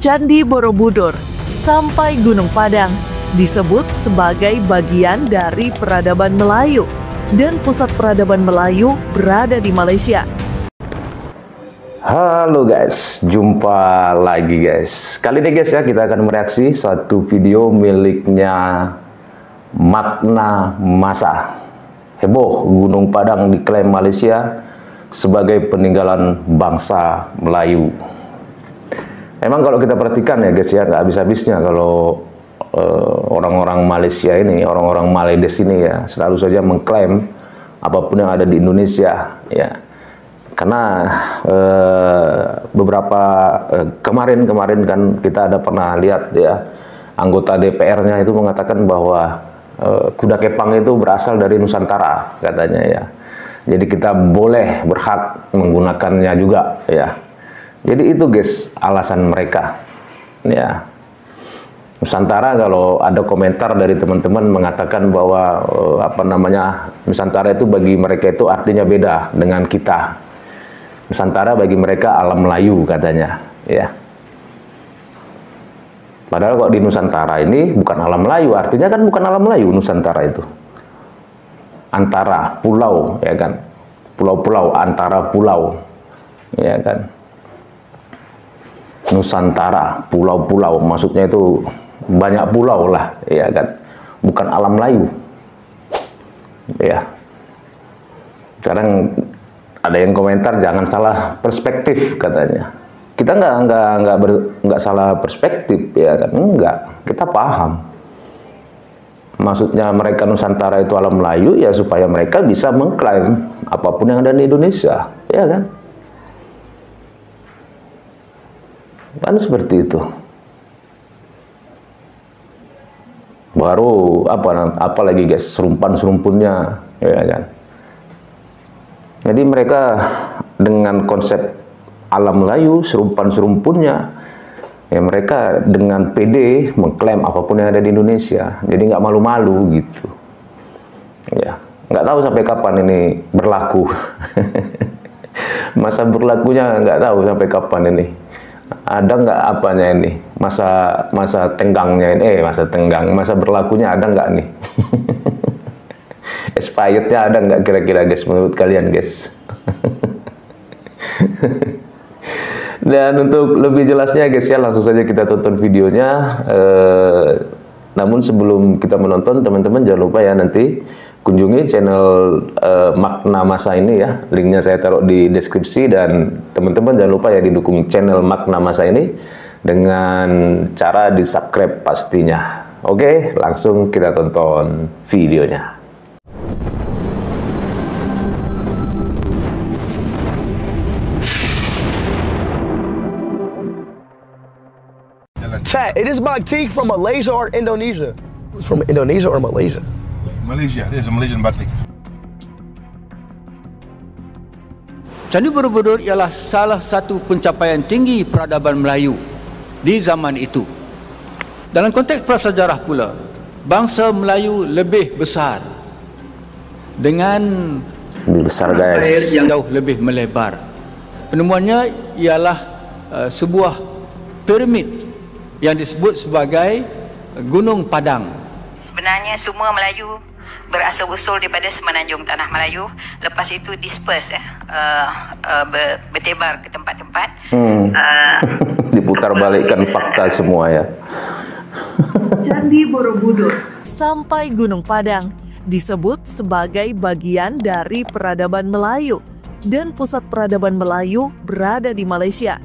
Candi Borobudur sampai Gunung Padang disebut sebagai bagian dari peradaban Melayu dan pusat peradaban Melayu berada di Malaysia. Halo guys, jumpa lagi guys. Kali ini guys ya, kita akan mereaksi satu video miliknya Makna Masa. Heboh, Gunung Padang diklaim Malaysia sebagai peninggalan bangsa Melayu. Emang kalau kita perhatikan ya guys ya, nggak habis-habisnya kalau orang-orang Malaysia ini, orang-orang Maledes ini ya, selalu saja mengklaim apapun yang ada di Indonesia ya. Karena beberapa kemarin kan kita ada pernah lihat ya, anggota DPR-nya itu mengatakan bahwa kuda kepang itu berasal dari Nusantara katanya ya. Jadi kita boleh berhak menggunakannya juga ya. Jadi itu guys alasan mereka ya. Nusantara, kalau ada komentar dari teman-teman mengatakan bahwa Nusantara itu bagi mereka itu artinya beda dengan kita. Nusantara bagi mereka alam Melayu katanya ya. Padahal kok di Nusantara ini bukan alam Melayu, artinya kan bukan alam Melayu Nusantara itu. Antara pulau ya kan. Pulau-pulau antara pulau ya kan. Nusantara, pulau-pulau maksudnya itu banyak pulau lah ya kan. Bukan alam Melayu. Ya. Sekarang ada yang komentar jangan salah perspektif katanya. Kita nggak salah perspektif ya kan, enggak, kita paham. Maksudnya mereka Nusantara itu alam Melayu ya supaya mereka bisa mengklaim apapun yang ada di Indonesia, ya kan? Kan seperti itu. Baru apa lagi guys, serumpan-serumpunnya, ya kan? Jadi mereka dengan konsep alam Melayu, serumpan-serumpunnya, ya mereka dengan pede mengklaim apapun yang ada di Indonesia. Jadi nggak malu-malu gitu. Ya, nggak tahu sampai kapan ini berlaku. Masa berlakunya nggak tahu sampai kapan ini. Ada nggak apanya ini? Masa tenggangnya ini? Masa berlakunya ada nggak nih? Expirednya ada nggak kira-kira guys menurut kalian guys? Dan untuk lebih jelasnya guys ya, langsung saja kita tonton videonya. Namun sebelum kita menonton, teman-teman jangan lupa ya nanti kunjungi channel Makna Masa ini ya. Linknya saya taruh di deskripsi, dan teman-teman jangan lupa ya didukung channel Makna Masa ini dengan cara di subscribe pastinya. Oke, langsung kita tonton videonya. Chat, it is batik from Malaysia or Indonesia? It's from Indonesia or Malaysia? Malaysia, it is a Malaysian batik. Candi Borobudur ialah salah satu pencapaian tinggi peradaban Melayu di zaman itu. Dalam konteks prasejarah pula, bangsa Melayu lebih besar dengan air yang jauh lebih melebar. Penemuannya ialah sebuah piramid yang disebut sebagai Gunung Padang. Sebenarnya semua Melayu berasal-usul daripada semenanjung Tanah Melayu. Lepas itu disperse bertebar ke tempat-tempat. Diputar balikkan fakta semua ya. Candi Borobudur sampai Gunung Padang disebut sebagai bagian dari peradaban Melayu dan pusat peradaban Melayu berada di Malaysia.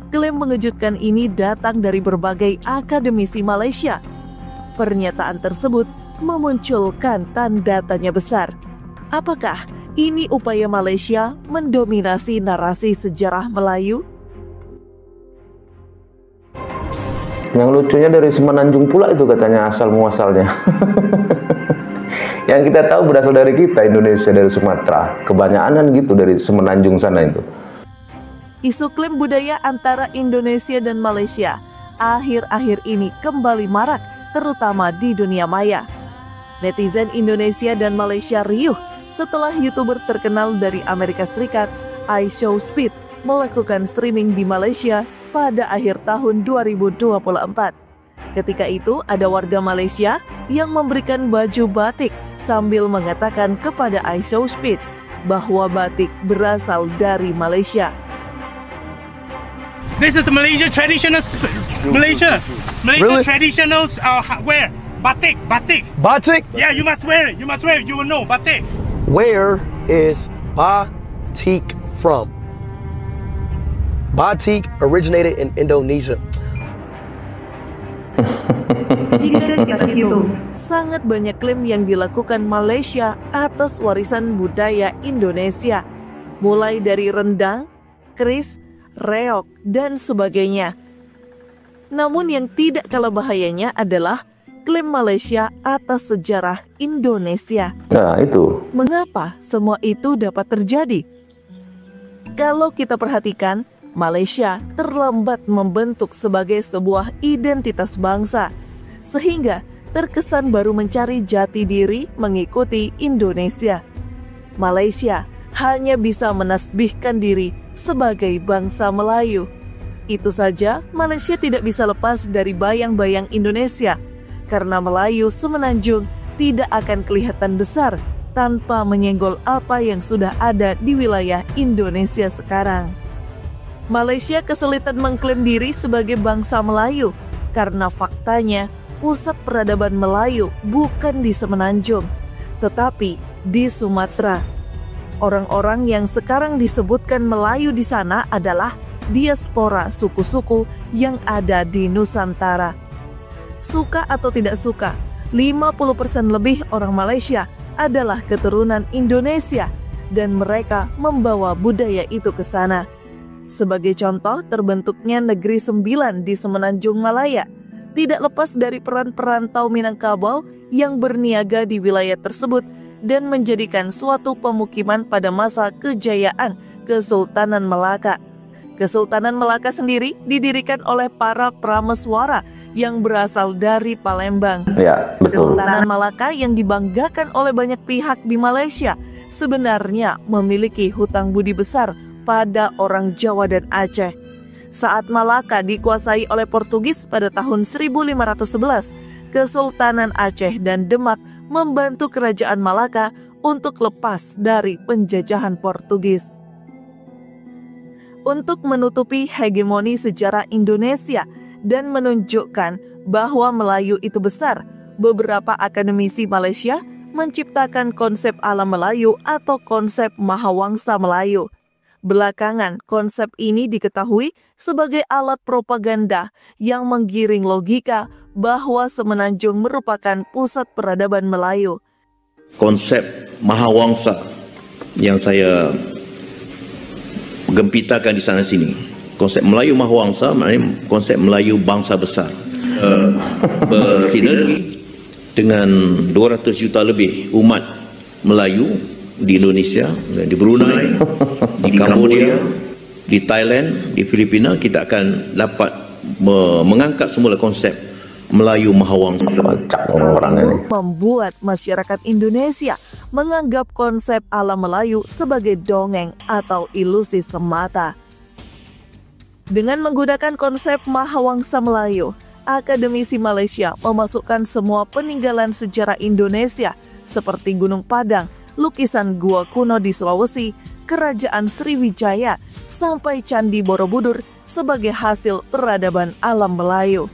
Klaim mengejutkan ini datang dari berbagai akademisi Malaysia. Pernyataan tersebut memunculkan tanda tanya besar. Apakah ini upaya Malaysia mendominasi narasi sejarah Melayu? Yang lucunya dari Semenanjung pula itu katanya asal muasalnya. Yang kita tahu berasal dari kita, Indonesia, dari Sumatera. Kebanyakan kan gitu dari Semenanjung sana itu. Isu klaim budaya antara Indonesia dan Malaysia akhir-akhir ini kembali marak, terutama di dunia maya. Netizen Indonesia dan Malaysia riuh setelah YouTuber terkenal dari Amerika Serikat, iShowSpeed, melakukan streaming di Malaysia pada akhir tahun 2024. Ketika itu ada warga Malaysia yang memberikan baju batik sambil mengatakan kepada iShowSpeed bahwa batik berasal dari Malaysia. This is Malaysia traditional Malaysia Really? traditional wear batik. Batik? Yeah, you must wear it. You must wear it. You will know batik. Where is batik from? Batik originated in Indonesia. Jika kita hitung, sangat banyak klaim yang dilakukan Malaysia atas warisan budaya Indonesia, mulai dari rendang, keris, reok, dan sebagainya. Namun yang tidak kalah bahayanya adalah klaim Malaysia atas sejarah Indonesia. Nah, itu. Mengapa semua itu dapat terjadi? Kalau kita perhatikan, Malaysia terlambat membentuk sebagai sebuah identitas bangsa, sehingga terkesan baru mencari jati diri mengikuti Indonesia. Malaysia hanya bisa menasbihkan diri sebagai bangsa Melayu. Itu saja, Malaysia tidak bisa lepas dari bayang-bayang Indonesia, karena Melayu semenanjung tidak akan kelihatan besar tanpa menyenggol apa yang sudah ada di wilayah Indonesia sekarang. Malaysia kesulitan mengklaim diri sebagai bangsa Melayu karena faktanya pusat peradaban Melayu bukan di Semenanjung, tetapi di Sumatera. Orang-orang yang sekarang disebutkan Melayu di sana adalah diaspora suku-suku yang ada di Nusantara. Suka atau tidak suka, 50% lebih orang Malaysia adalah keturunan Indonesia dan mereka membawa budaya itu ke sana. Sebagai contoh, terbentuknya Negeri Sembilan di Semenanjung Malaya tidak lepas dari peran perantau Minangkabau yang berniaga di wilayah tersebut dan menjadikan suatu pemukiman pada masa kejayaan Kesultanan Melaka. Kesultanan Melaka sendiri didirikan oleh para prameswara yang berasal dari Palembang. Ya, betul. Kesultanan Melaka yang dibanggakan oleh banyak pihak di Malaysia sebenarnya memiliki hutang budi besar pada orang Jawa dan Aceh. Saat Malaka dikuasai oleh Portugis pada tahun 1511, Kesultanan Aceh dan Demak membantu kerajaan Malaka untuk lepas dari penjajahan Portugis. Untuk menutupi hegemoni sejarah Indonesia dan menunjukkan bahwa Melayu itu besar, beberapa akademisi Malaysia menciptakan konsep alam Melayu atau konsep Mahawangsa Melayu. Belakangan, konsep ini diketahui sebagai alat propaganda yang menggiring logika bahwa Semenanjung merupakan pusat peradaban Melayu. Konsep Mahawangsa yang saya gempitakan di sana sini, konsep Melayu Mahawangsa maknanya konsep Melayu bangsa besar, bersinergi dengan 200 juta lebih umat Melayu di Indonesia, di Brunei, di Cambodia, di Thailand, di Filipina. Kita akan dapat mengangkat semula konsep Melayu Mahawangsa. Membuat masyarakat Indonesia menganggap konsep alam Melayu sebagai dongeng atau ilusi semata. Dengan menggunakan konsep Mahawangsa Melayu, akademisi Malaysia memasukkan semua peninggalan sejarah Indonesia seperti Gunung Padang, lukisan gua kuno di Sulawesi, Kerajaan Sriwijaya, sampai Candi Borobudur sebagai hasil peradaban alam Melayu.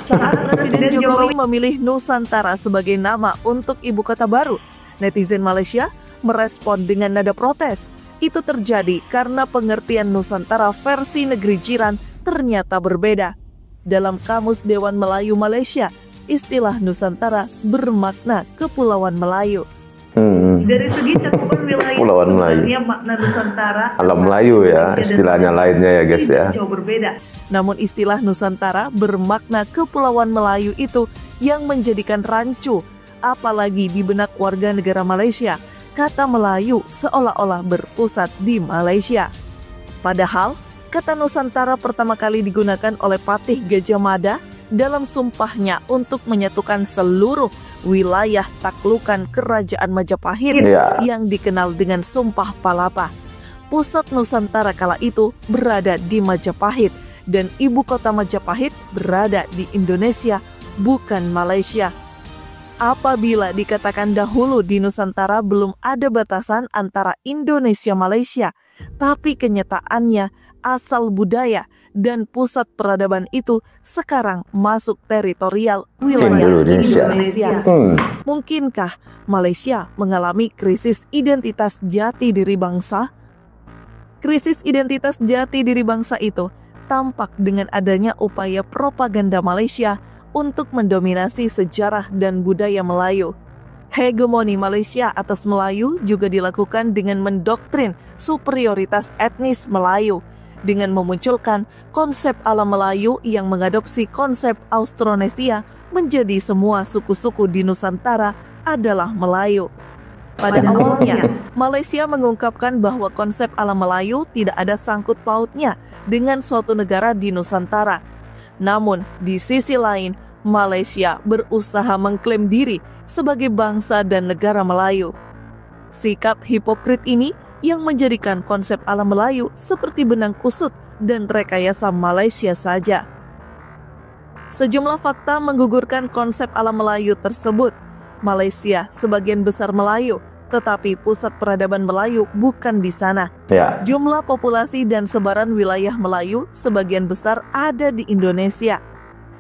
Saat Presiden Jokowi memilih Nusantara sebagai nama untuk ibu kota baru, netizen Malaysia merespon dengan nada protes. Itu terjadi karena pengertian Nusantara versi negeri jiran ternyata berbeda. Dalam Kamus Dewan Melayu Malaysia, istilah Nusantara bermakna Kepulauan Melayu. Dari segi cakupan wilayah Kepulauan Melayu, makna Nusantara alam Melayu ya, istilahnya lainnya ya guys ya. Jauh berbeda. Namun istilah Nusantara bermakna Kepulauan Melayu itu yang menjadikan rancu, apalagi di benak warga negara Malaysia. Kata Melayu seolah-olah berpusat di Malaysia. Padahal, kata Nusantara pertama kali digunakan oleh Patih Gajah Mada dalam sumpahnya untuk menyatukan seluruh wilayah taklukan Kerajaan Majapahit yang dikenal dengan Sumpah Palapa. Pusat Nusantara kala itu berada di Majapahit dan ibu kota Majapahit berada di Indonesia, bukan Malaysia. Apabila dikatakan dahulu di Nusantara belum ada batasan antara Indonesia-Malaysia, tapi kenyataannya asal budaya dan pusat peradaban itu sekarang masuk teritorial wilayah Indonesia. Mungkinkah Malaysia mengalami krisis identitas jati diri bangsa? Krisis identitas jati diri bangsa itu tampak dengan adanya upaya propaganda Malaysia untuk mendominasi sejarah dan budaya Melayu. Hegemoni Malaysia atas Melayu juga dilakukan dengan mendoktrin superioritas etnis Melayu, dengan memunculkan konsep ala Melayu yang mengadopsi konsep Austronesia menjadi semua suku-suku di Nusantara adalah Melayu. Pada awalnya, Malaysia mengungkapkan bahwa konsep ala Melayu tidak ada sangkut pautnya dengan suatu negara di Nusantara. Namun, di sisi lain, Malaysia berusaha mengklaim diri sebagai bangsa dan negara Melayu. Sikap hipokrit ini yang menjadikan konsep ala Melayu seperti benang kusut dan rekayasa Malaysia saja. Sejumlah fakta menggugurkan konsep ala Melayu tersebut. Malaysia sebagian besar Melayu, tetapi pusat peradaban Melayu bukan di sana. Jumlah populasi dan sebaran wilayah Melayu sebagian besar ada di Indonesia.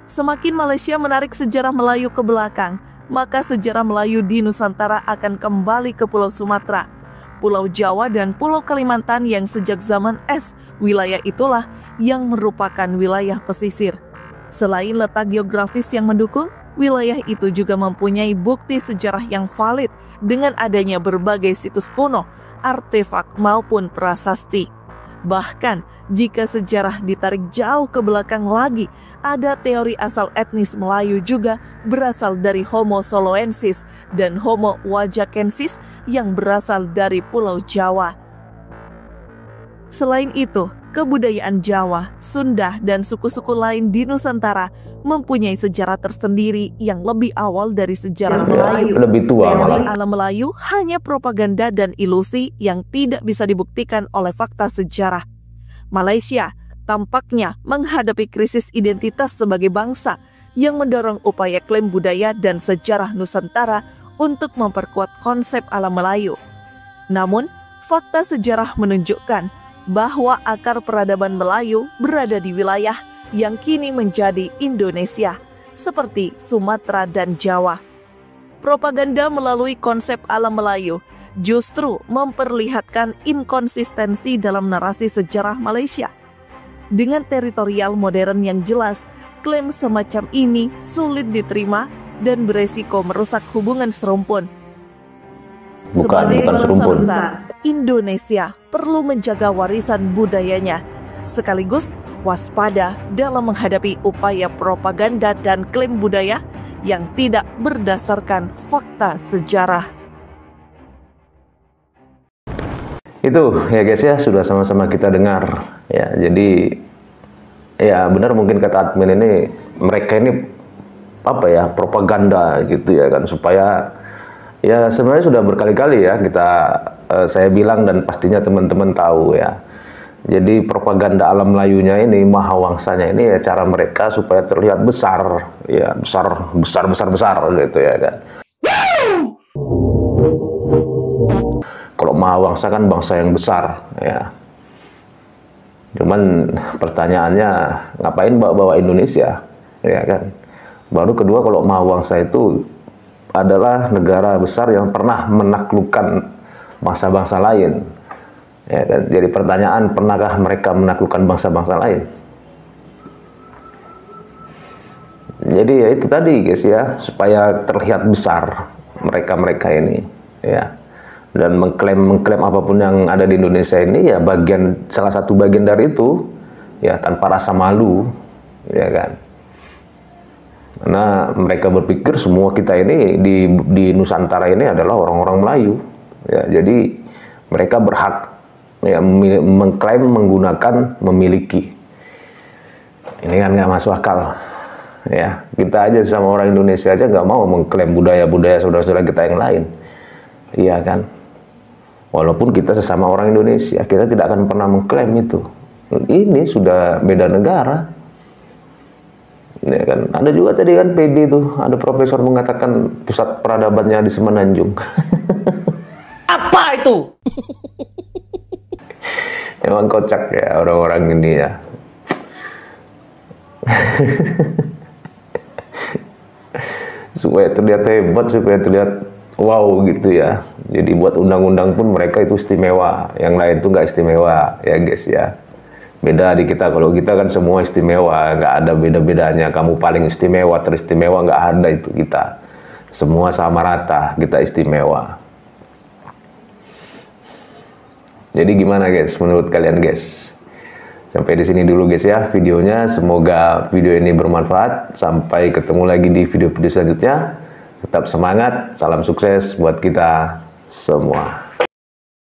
Semakin Malaysia menarik sejarah Melayu ke belakang, maka sejarah Melayu di Nusantara akan kembali ke Pulau Sumatera, Pulau Jawa dan Pulau Kalimantan yang sejak zaman es, wilayah itulah yang merupakan wilayah pesisir. Selain letak geografis yang mendukung, wilayah itu juga mempunyai bukti sejarah yang valid dengan adanya berbagai situs kuno, artefak maupun prasasti. Bahkan, jika sejarah ditarik jauh ke belakang lagi, ada teori asal etnis Melayu juga berasal dari Homo soloensis dan Homo wajakensis yang berasal dari Pulau Jawa. Selain itu, kebudayaan Jawa, Sunda, dan suku-suku lain di Nusantara mempunyai sejarah tersendiri yang lebih awal dari sejarah Melayu. Lebih tua teori ala Melayu hanya propaganda dan ilusi yang tidak bisa dibuktikan oleh fakta sejarah. Malaysia tampaknya menghadapi krisis identitas sebagai bangsa yang mendorong upaya klaim budaya dan sejarah Nusantara untuk memperkuat konsep ala Melayu. Namun, fakta sejarah menunjukkan bahwa akar peradaban Melayu berada di wilayah yang kini menjadi Indonesia, seperti Sumatera dan Jawa. Propaganda melalui konsep ala Melayu justru memperlihatkan inkonsistensi dalam narasi sejarah Malaysia. Dengan teritorial modern yang jelas, klaim semacam ini sulit diterima dan beresiko merusak hubungan serumpun. Sebagai bangsa besar, Indonesia perlu menjaga warisan budayanya, sekaligus waspada dalam menghadapi upaya propaganda dan klaim budaya yang tidak berdasarkan fakta sejarah. Itu ya guys ya, sudah sama-sama kita dengar ya. Jadi ya benar mungkin kata admin ini, mereka ini apa ya, propaganda gitu ya kan, supaya ya sebenarnya sudah berkali-kali ya kita saya bilang dan pastinya teman-teman tahu ya. Jadi propaganda alam Melayunya ini, mahawangsanya ini ya cara mereka supaya terlihat besar ya, besar gitu ya kan. Kalau Mahawangsa kan bangsa yang besar ya. Cuman pertanyaannya, ngapain bawa Indonesia ya kan. Baru kedua, kalau Mahawangsa itu adalah negara besar yang pernah menaklukkan bangsa-bangsa lain ya kan. Jadi pertanyaan, pernahkah mereka menaklukkan bangsa-bangsa lain? Jadi ya itu tadi guys ya, supaya terlihat besar mereka ini ya. Dan mengklaim apapun yang ada di Indonesia ini ya salah satu bagian dari itu ya, tanpa rasa malu ya kan. Karena mereka berpikir semua kita ini di Nusantara ini adalah orang-orang Melayu ya. Jadi mereka berhak ya mengklaim, menggunakan, memiliki. Ini kan nggak masuk akal ya. Kita aja sama orang Indonesia aja nggak mau mengklaim budaya-budaya saudara-saudara kita yang lain, iya kan. Walaupun kita sesama orang Indonesia, kita tidak akan pernah mengklaim itu Ini sudah beda negara. Ya kan, ada juga tadi kan PD tuh, ada profesor mengatakan pusat peradabannya di Semenanjung. Apa itu? Emang kocak ya orang-orang ini ya. Supaya terlihat hebat, supaya terlihat wow gitu ya. Jadi buat undang-undang pun mereka itu istimewa, yang lain tuh nggak istimewa ya guys ya. Beda di kita, kalau kita kan semua istimewa, nggak ada beda-bedanya. Kamu paling istimewa, teristimewa, nggak ada itu kita. Semua sama rata, kita istimewa. Jadi gimana guys, menurut kalian guys? Sampai di sini dulu guys ya videonya. Semoga video ini bermanfaat. Sampai ketemu lagi di video-video selanjutnya. Tetap semangat, salam sukses buat kita semua.